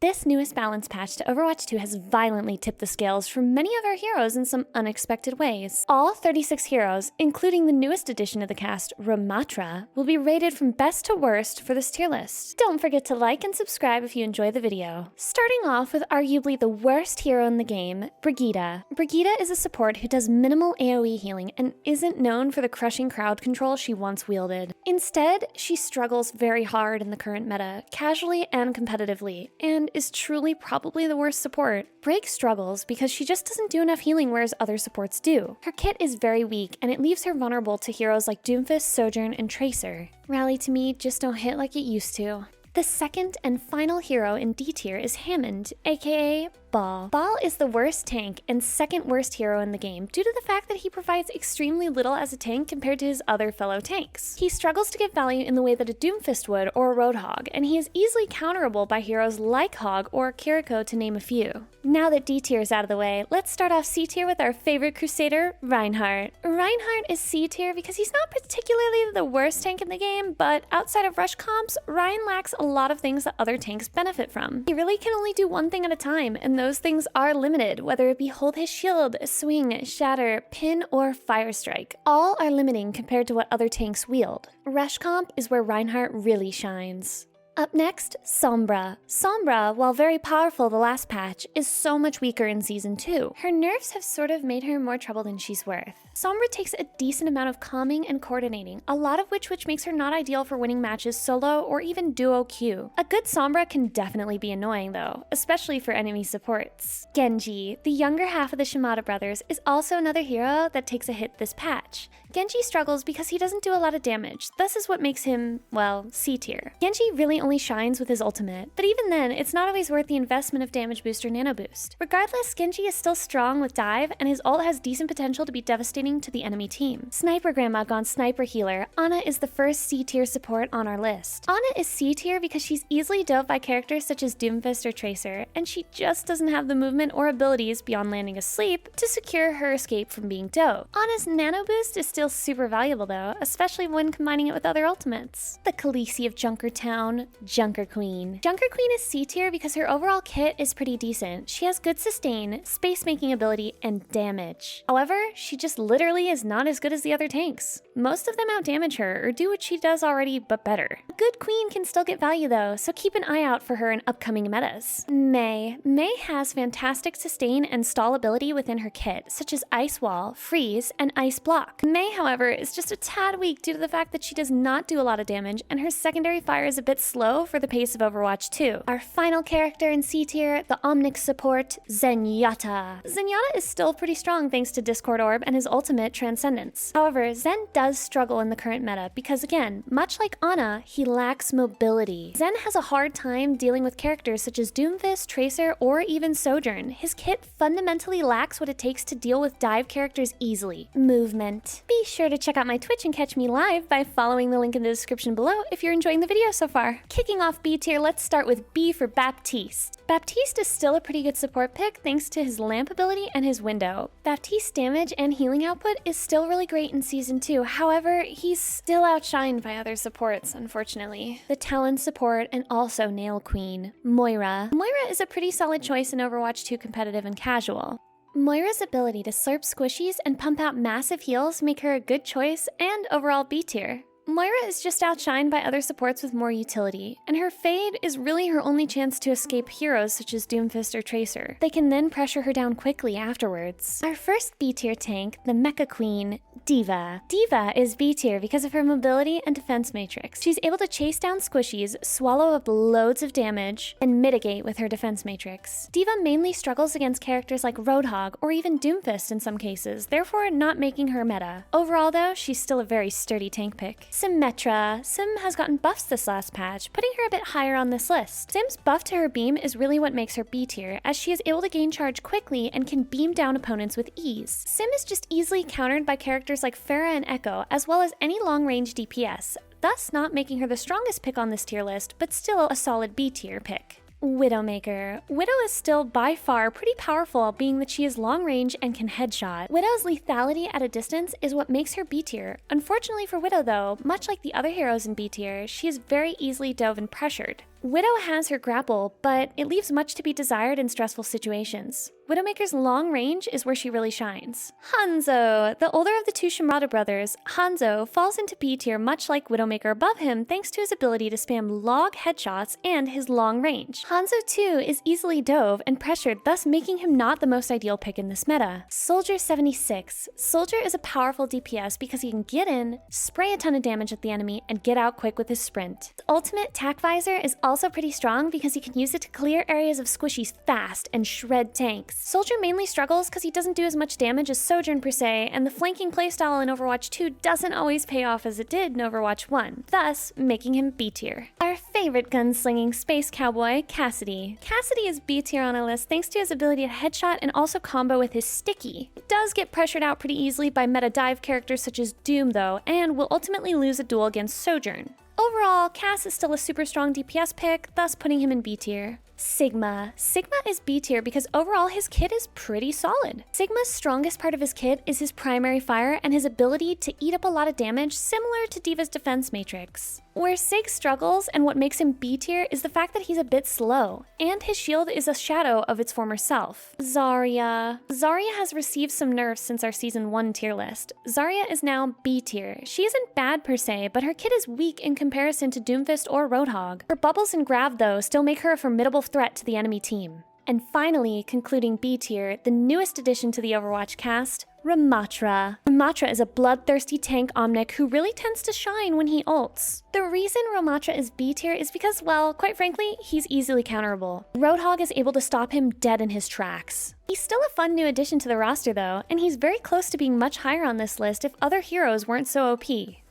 This newest balance patch to Overwatch 2 has violently tipped the scales for many of our heroes in some unexpected ways. All 36 heroes, including the newest addition to the cast, Ramatra, will be rated from best to worst for this tier list. Don't forget to like and subscribe if you enjoy the video. Starting off with arguably the worst hero in the game, Brigitte. Brigitte is a support who does minimal AoE healing and isn't known for the crushing crowd control she once wielded. Instead, she struggles very hard in the current meta, casually and competitively, and is truly probably the worst support. Brig struggles because she just doesn't do enough healing whereas other supports do. Her kit is very weak and it leaves her vulnerable to heroes like Doomfist, Sojourn, and Tracer. Rally to me just don't hit like it used to. The second and final hero in D tier is Hammond, aka Ball. Ball is the worst tank and second worst hero in the game due to the fact that he provides extremely little as a tank compared to his other fellow tanks. He struggles to give value in the way that a Doomfist would or a Roadhog, and he is easily counterable by heroes like Hog or Kiriko to name a few. Now that D tier is out of the way, let's start off C tier with our favorite Crusader, Reinhardt. Reinhardt is C tier because he's not particularly the worst tank in the game, but outside of rush comps, Ryan lacks a lot of things that other tanks benefit from. He really can only do one thing at a time, and those things are limited, whether it be hold his shield, swing, shatter, pin, or fire strike. All are limiting compared to what other tanks wield. Rush comp is where Reinhardt really shines. Up next, Sombra. Sombra, while very powerful the last patch, is so much weaker in Season 2. Her nerfs have sort of made her more trouble than she's worth. Sombra takes a decent amount of calming and coordinating, a lot of which makes her not ideal for winning matches solo or even duo queue. A good Sombra can definitely be annoying though, especially for enemy supports. Genji, the younger half of the Shimada brothers, is also another hero that takes a hit this patch. Genji struggles because he doesn't do a lot of damage, thus is what makes him, well, C tier. Genji really only shines with his ultimate, but even then, it's not always worth the investment of damage boost or nano boost. Regardless, Genji is still strong with dive, and his ult has decent potential to be devastating to the enemy team. Sniper Grandma gone Sniper Healer, Ana is the first C tier support on our list. Ana is C tier because she's easily doped by characters such as Doomfist or Tracer, and she just doesn't have the movement or abilities beyond landing asleep to secure her escape from being doped. Ana's nano boost is still super valuable though, especially when combining it with other ultimates. The Khaleesi of Junkertown, Junker Queen. Junker Queen is C tier because her overall kit is pretty decent. She has good sustain, space making ability, and damage. However, she just literally is not as good as the other tanks. Most of them outdamage her or do what she does already but better. A good queen can still get value though, so keep an eye out for her in upcoming metas. Mei. Mei has fantastic sustain and stall ability within her kit, such as Ice Wall, Freeze, and Ice Block. Mei, however, is just a tad weak due to the fact that she does not do a lot of damage and her secondary fire is a bit slow for the pace of Overwatch 2. Our final character in C tier, the Omnic support, Zenyatta. Zenyatta is still pretty strong thanks to Discord Orb and his ultimate Transcendence. However, Zen does struggle in the current meta because again, much like Ana, he lacks mobility. Zen has a hard time dealing with characters such as Doomfist, Tracer, or even Sojourn. His kit fundamentally lacks what it takes to deal with dive characters easily. Movement. Be sure to check out my Twitch and catch me live by following the link in the description below if you're enjoying the video so far. Kicking off B tier, let's start with B for Baptiste. Baptiste is still a pretty good support pick thanks to his lamp ability and his window. Baptiste's damage and healing output is still really great in Season 2, however, he's still outshined by other supports, unfortunately. The Talon support and also Nail Queen, Moira. Moira is a pretty solid choice in Overwatch 2 competitive and casual. Moira's ability to slurp squishies and pump out massive heals make her a good choice and overall B tier. Moira is just outshined by other supports with more utility, and her fade is really her only chance to escape heroes such as Doomfist or Tracer. They can then pressure her down quickly afterwards. Our first B tier tank, the Mecha Queen, D.Va. D.Va is B tier because of her mobility and defense matrix. She's able to chase down squishies, swallow up loads of damage, and mitigate with her defense matrix. D.Va mainly struggles against characters like Roadhog or even Doomfist in some cases, therefore not making her meta. Overall though, she's still a very sturdy tank pick. Symmetra. Sim has gotten buffs this last patch, putting her a bit higher on this list. Sim's buff to her beam is really what makes her B tier, as she is able to gain charge quickly and can beam down opponents with ease. Sim is just easily countered by characters like Pharah and Echo, as well as any long-range DPS, thus not making her the strongest pick on this tier list, but still a solid B tier pick. Widowmaker. Widow is still by far pretty powerful, being that she is long range and can headshot. Widow's lethality at a distance is what makes her B tier. Unfortunately for Widow though, much like the other heroes in B tier, she is very easily dove and pressured. Widow has her grapple, but it leaves much to be desired in stressful situations. Widowmaker's long range is where she really shines. Hanzo! The older of the two Shimada brothers, Hanzo falls into B tier much like Widowmaker above him thanks to his ability to spam log headshots and his long range. Hanzo too is easily dove and pressured, thus making him not the most ideal pick in this meta. Soldier 76. Soldier is a powerful DPS because he can get in, spray a ton of damage at the enemy, and get out quick with his sprint. His ultimate Tac Visor is also pretty strong because he can use it to clear areas of squishies fast and shred tanks. Soldier mainly struggles because he doesn't do as much damage as Sojourn per se, and the flanking playstyle in Overwatch 2 doesn't always pay off as it did in Overwatch 1, thus making him B tier. Our favorite gunslinging space cowboy, Cassidy. Cassidy is B tier on our list thanks to his ability to headshot and also combo with his sticky. He does get pressured out pretty easily by meta dive characters such as Doom though, and will ultimately lose a duel against Sojourn. Overall, Cass is still a super strong DPS pick, thus putting him in B tier. Sigma. Sigma is B tier because overall his kit is pretty solid. Sigma's strongest part of his kit is his primary fire and his ability to eat up a lot of damage similar to D.Va's defense matrix. Where Sig struggles and what makes him B tier is the fact that he's a bit slow, and his shield is a shadow of its former self. Zarya. Zarya has received some nerfs since our Season 1 tier list. Zarya is now B tier. She isn't bad per se, but her kit is weak in comparison to Doomfist or Roadhog. Her bubbles and grab though still make her a formidable threat to the enemy team. And finally, concluding B tier, the newest addition to the Overwatch cast, Ramatra. Ramatra is a bloodthirsty tank Omnic who really tends to shine when he ults. The reason Ramatra is B tier is because, well, quite frankly, he's easily counterable. Roadhog is able to stop him dead in his tracks. He's still a fun new addition to the roster though, and he's very close to being much higher on this list if other heroes weren't so OP.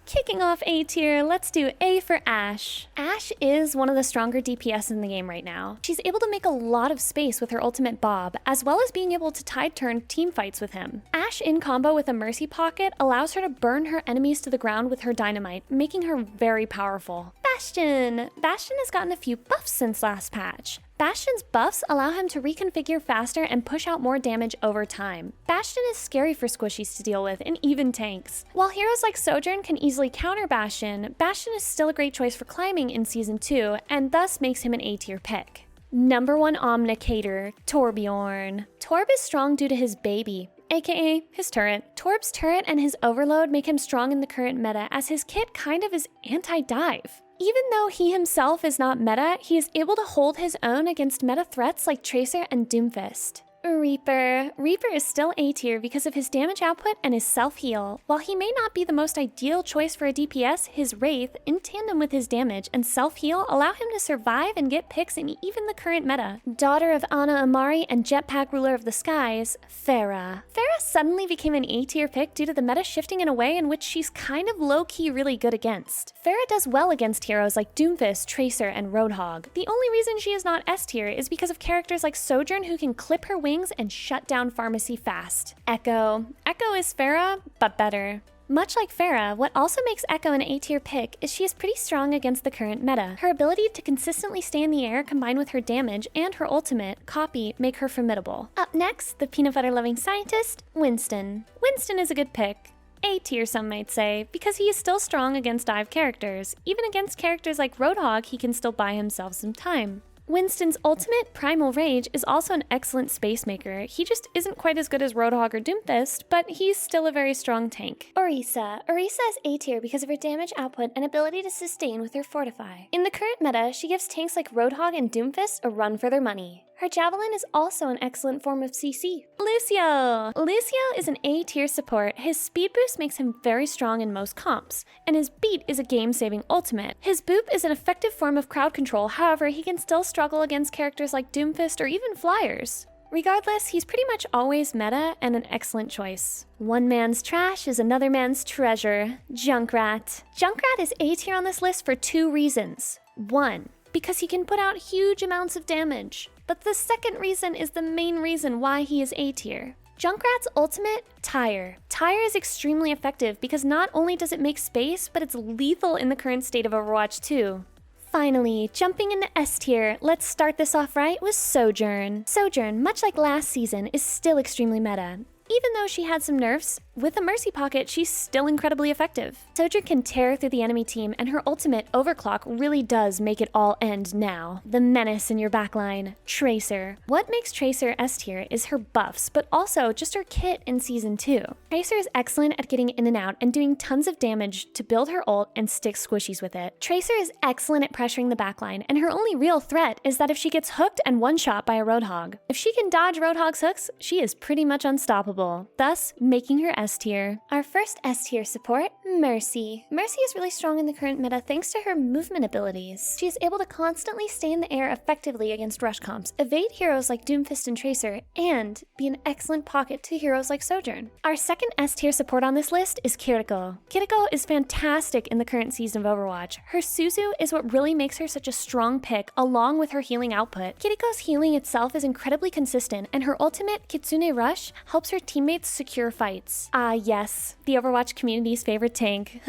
Kicking off A tier, let's do A for Ashe. Ashe is one of the stronger DPS in the game right now. She's able to make a lot of space with her ultimate Bob, as well as being able to tide turn team fights with him. Ashe in combo with a Mercy Pocket allows her to burn her enemies to the ground with her dynamite, making her very powerful. Bastion! Bastion has gotten a few buffs since last patch. Bastion's buffs allow him to reconfigure faster and push out more damage over time. Bastion is scary for squishies to deal with, and even tanks. While heroes like Sojourn can easily counter Bastion, Bastion is still a great choice for climbing in Season 2, and thus makes him an A tier pick. Number 1 Omnicator, Torbjorn. Torb is strong due to his baby, aka his turret. Torb's turret and his overload make him strong in the current meta, as his kit kind of is anti-dive. Even though he himself is not meta, he is able to hold his own against meta threats like Tracer and Doomfist. Reaper. Reaper is still A tier because of his damage output and his self-heal. While he may not be the most ideal choice for a DPS, his Wraith, in tandem with his damage and self-heal, allow him to survive and get picks in even the current meta. Daughter of Ana Amari and Jetpack Ruler of the Skies, Pharah. Pharah suddenly became an A tier pick due to the meta shifting in a way in which she's kind of low-key really good against. Pharah does well against heroes like Doomfist, Tracer, and Roadhog. The only reason she is not S tier is because of characters like Sojourn who can clip her wings and shut down Pharmacy fast. Echo. Echo is Pharah, but better. Much like Pharah, what also makes Echo an A tier pick is she is pretty strong against the current meta. Her ability to consistently stay in the air combined with her damage and her ultimate, Copy, make her formidable. Up next, the peanut butter loving scientist, Winston. Winston is a good pick. A tier some might say, because he is still strong against dive characters. Even against characters like Roadhog, he can still buy himself some time. Winston's ultimate, Primal Rage, is also an excellent space maker. He just isn't quite as good as Roadhog or Doomfist, but he's still a very strong tank. Orisa. Orisa is A tier because of her damage output and ability to sustain with her Fortify. In the current meta, she gives tanks like Roadhog and Doomfist a run for their money. Her Javelin is also an excellent form of CC. Lucio! Lucio is an A tier support. His speed boost makes him very strong in most comps, and his beat is a game-saving ultimate. His boop is an effective form of crowd control, however, he can still struggle against characters like Doomfist or even Flyers. Regardless, he's pretty much always meta and an excellent choice. One man's trash is another man's treasure. Junkrat. Junkrat is A tier on this list for 2 reasons. 1, because he can put out huge amounts of damage. But the second reason is the main reason why he is A tier. Junkrat's ultimate, Tire. Tire is extremely effective because not only does it make space, but it's lethal in the current state of Overwatch 2. Finally, jumping into S tier, let's start this off right with Sojourn. Sojourn, much like last season, is still extremely meta. Even though she had some nerfs, with a Mercy Pocket, she's still incredibly effective. Soldier can tear through the enemy team, and her ultimate, Overclock, really does make it all end now. The menace in your backline, Tracer. What makes Tracer S tier is her buffs, but also just her kit in Season 2. Tracer is excellent at getting in and out and doing tons of damage to build her ult and stick squishies with it. Tracer is excellent at pressuring the backline, and her only real threat is that if she gets hooked and one-shot by a Roadhog. If she can dodge Roadhog's hooks, she is pretty much unstoppable, thus making her S tier. Our first S tier support, Mercy. Mercy is really strong in the current meta thanks to her movement abilities. She is able to constantly stay in the air effectively against rush comps, evade heroes like Doomfist and Tracer, and be an excellent pocket to heroes like Sojourn. Our second S tier support on this list is Kiriko. Kiriko is fantastic in the current season of Overwatch. Her Suzu is what really makes her such a strong pick, along with her healing output. Kiriko's healing itself is incredibly consistent, and her ultimate, Kitsune Rush, helps her teammates secure fights. Ah yes, the Overwatch community's favorite tank.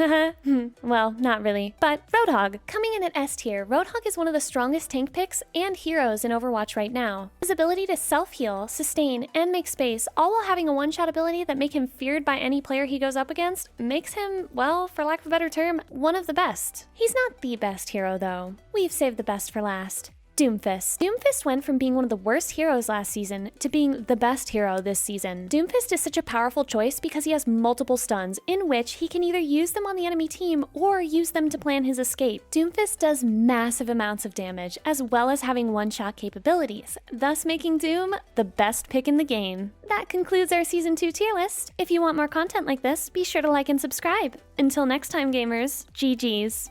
Well, not really. But Roadhog. Coming in at S tier, Roadhog is one of the strongest tank picks and heroes in Overwatch right now. His ability to self-heal, sustain, and make space, all while having a one-shot ability that make him feared by any player he goes up against, makes him, well, for lack of a better term, one of the best. He's not the best hero though. We've saved the best for last. Doomfist. Doomfist went from being one of the worst heroes last season to being the best hero this season. Doomfist is such a powerful choice because he has multiple stuns, in which he can either use them on the enemy team or use them to plan his escape. Doomfist does massive amounts of damage, as well as having one-shot capabilities, thus making Doom the best pick in the game. That concludes our Season 2 tier list. If you want more content like this, be sure to like and subscribe. Until next time, gamers, GG's.